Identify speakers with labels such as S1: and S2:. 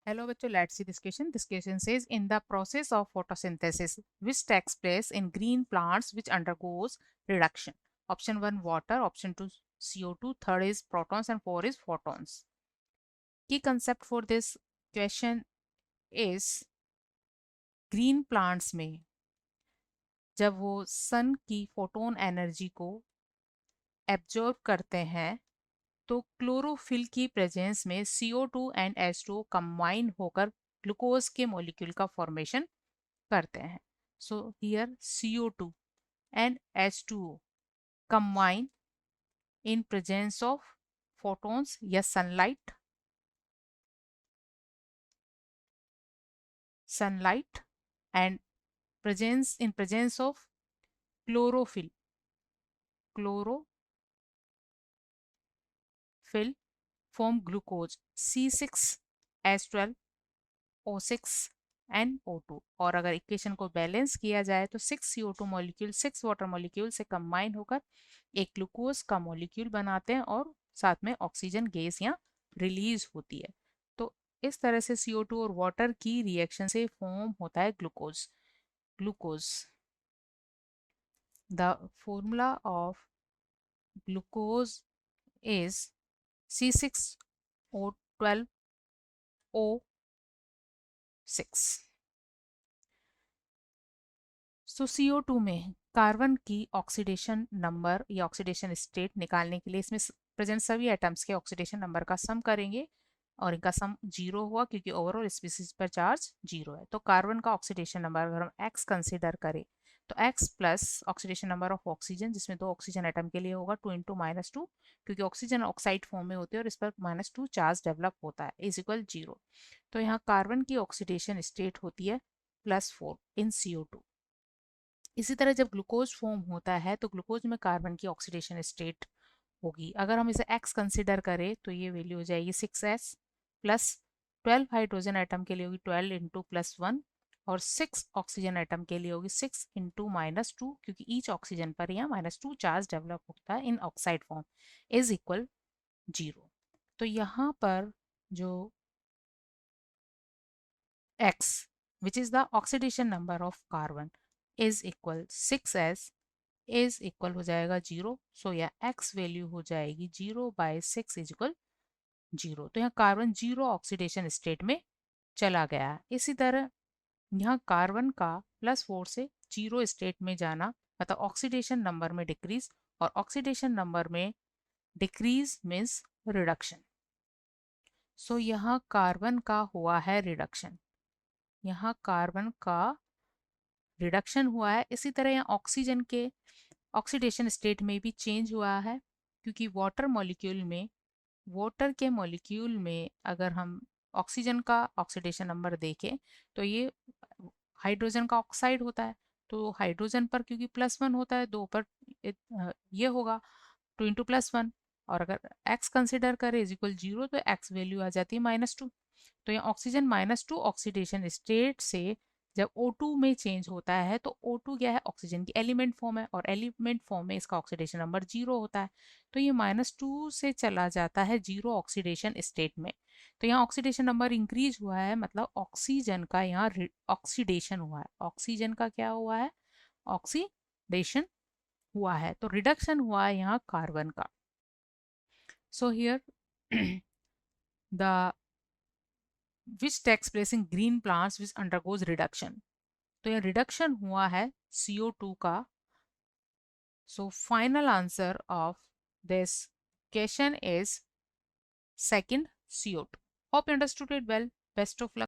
S1: Hello bachcho, let's see this question. This question says in the process of photosynthesis which takes place in green plants which undergoes reduction. Option 1 water, option 2 CO2, third is protons and 4 is photons. Key concept for this question is green plants में जब वो सन की photon energy को absorb करते हैं तो chlorophyll की presence में CO2 एंड H2O कंबाइन होकर ग्लूकोज के मॉलिक्यूल का फॉर्मेशन करते हैं. So here CO2 and H2O combine in presence of photons या sunlight and presence of chlorophyll form glucose C6H12O6 and O2. और अगर इक्वेशन को बैलेंस किया जाए तो 6 CO2 मॉलिक्यूल 6 वाटर मॉलिक्यूल से कंबाइन होकर एक ग्लूकोज का मॉलिक्यूल बनाते हैं और साथ में ऑक्सीजन गैस यहाँ रिलीज होती है. तो इस तरह से CO2 और वाटर की रिएक्शन से फॉर्म होता है glucose. The formula of glucose is C6O12O6. So CO2 में कार्बन की ऑक्सीडेशन नंबर या ऑक्सीडेशन स्टेट निकालने के लिए इसमें प्रेजेंट सभी एटम्स के ऑक्सीडेशन नंबर का सम करेंगे और इनका सम जीरो हुआ क्योंकि ओवरऑल स्पीसीज पर चार्ज जीरो है. तो कार्बन का ऑक्सीडेशन नंबर अगर हम x कंसिडर करें तो x plus oxidation number of oxygen जिसमें 2 ऑक्सीजन एटम के लिए होगा 2 इंटू -2 क्योंकि ऑक्सीजन ऑक्साइड फॉर्म में होती है और इस पर -2 चार्ज डेवलप होता है इज इक्वल जीरो. तो यहाँ कार्बन की ऑक्सीडेशन स्टेट होती है +4 इन CO2. इसी तरह जब ग्लूकोज फॉर्म होता है तो ग्लूकोज में कार्बन की ऑक्सीडेशन स्टेट होगी. अगर हम इसे x कंसिडर करें तो ये वैल्यू हो जाएगी 6s प्लस 12 हाइड्रोजन आइटम के लिए होगी 12 इंटू +1 और 6 ऑक्सीजन आइटम के लिए होगी 6 इंटू -2 क्योंकि ईच ऑक्सीजन पर यहाँ -2 चार्ज डेवलप होता है in oxide form is equal zero. तो यहाँ पर जो x which is the oxidation number of carbon is equal 6s is equal हो जाएगा जीरो. सो या x वैल्यू हो जाएगी 0/6 इज इक्वल जीरो. तो यहाँ कार्बन जीरो ऑक्सीडेशन स्टेट में चला गया है. इसी तरह यहाँ कार्बन का +4 से जीरो स्टेट में जाना मतलब ऑक्सीडेशन नंबर में डिक्रीज और ऑक्सीडेशन नंबर में डिक्रीज मीन्स रिडक्शन. सो यहाँ कार्बन का हुआ है रिडक्शन. यहाँ कार्बन का रिडक्शन हुआ है. इसी तरह यहाँ ऑक्सीजन के ऑक्सीडेशन स्टेट में भी चेंज हुआ है क्योंकि वाटर के मॉलिक्यूल में अगर हम ऑक्सीजन का ऑक्सीडेशन नंबर देखें तो ये हाइड्रोजन का ऑक्साइड होता है. तो हाइड्रोजन पर क्योंकि +1 होता है 2 पर ये होगा 2 इंटू +1 और अगर x कंसिडर करें इज इक्वल जीरो तो x वैल्यू आ जाती है -2. तो यहाँ ऑक्सीजन -2 ऑक्सीडेशन स्टेट से जब O2 में चेंज होता है तो O2 क्या है ऑक्सीजन की एलिमेंट फॉर्म है और एलिमेंट फॉर्म में इसका ऑक्सीडेशन नंबर जीरो होता है. तो ये -2 से चला जाता है जीरो ऑक्सीडेशन स्टेट में. तो यहाँ ऑक्सीडेशन नंबर इंक्रीज हुआ है मतलब ऑक्सीजन का यहाँ ऑक्सीडेशन हुआ है. ऑक्सीजन का क्या हुआ है ऑक्सीडेशन हुआ है. तो रिडक्शन हुआ है यहाँ कार्बन का. So here the which takes place in green plants which undergoes reduction. तो ये रिडक्शन हुआ है CO2 का. So final answer of this question is second CO2. Hope you understood it well. Best of luck.